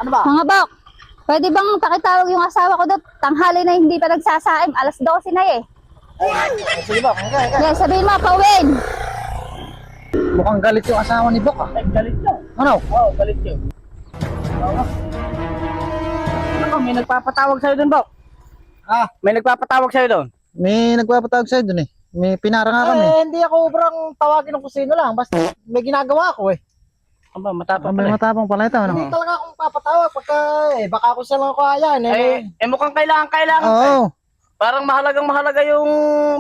Ano ba? Mga bok, pwede bang pakitawag yung asawa ko doon? Tanghali na hindi pa nagsasaim. Alas 12 na eh. Sige ba? Okay. Yan, sabihin mo, pauwiin. Mukhang galit yung asawa ni Bok ah. Ay, galit yun. Ano? Oo, galit yun. Ako, may nagpapatawag sa'yo dun, Bok. Ah, May nagpapatawag sa'yo dun. may nagpapatawag sa'yo dun eh. May pinara nga kami. Hindi ako obrang tawagin ng kusino lang. Basta may ginagawa ako eh. Aba, matapang May pala. matapang pala ito. Ano? Hindi talaga akong papatawag pagka baka ako sa lang ko ayan Mukhang kailangan. Oo. Parang mahalaga yung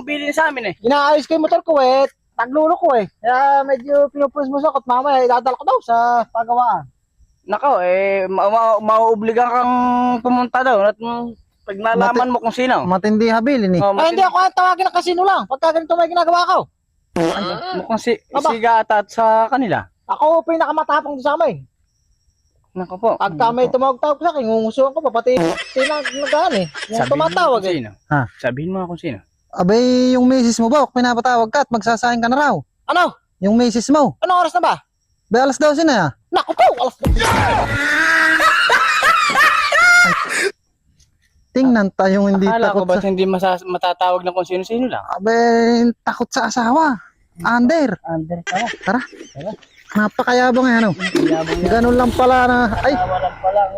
bilin sa amin eh. inaayos ko yung motor ko eh, taglulo ko eh. Kaya medyo pinupusmos ako at mamaya idadala ko daw sa pagawaan. Nako, mauobligan kang pumunta daw. At pag nalaman mo kung sino. Matindi habilin eh. Oh, Ay hindi ako tawagin ng kasino lang, pagka ganito may ginagawa ko. Mukhang Aba. siga at sa kanila. Ako pinakamatapang sa amin. Nako po. Pagka may tumawag-tawag sa akin, ngungusuhan ko pa, pati nagaan eh. Yung tumatawag eh. Sino. Ha? Sabihin mo kung sino. Abay, yung misis mo ba? Pinapatawag ka at magsasahin ka na raw. Ano? Yung misis mo. Anong oras na ba? Bay, alas 12 na ya. Naku po! Alas Tingnan tayong hindi Akala ko takot ba sa... hindi matatawag na kung sino-sino lang? Abay, takot sa asawa. Under. Under pala. Tara. Napakayabang eh, ano? Yabang yan. Ganun lang pala na... Ay, Walang palang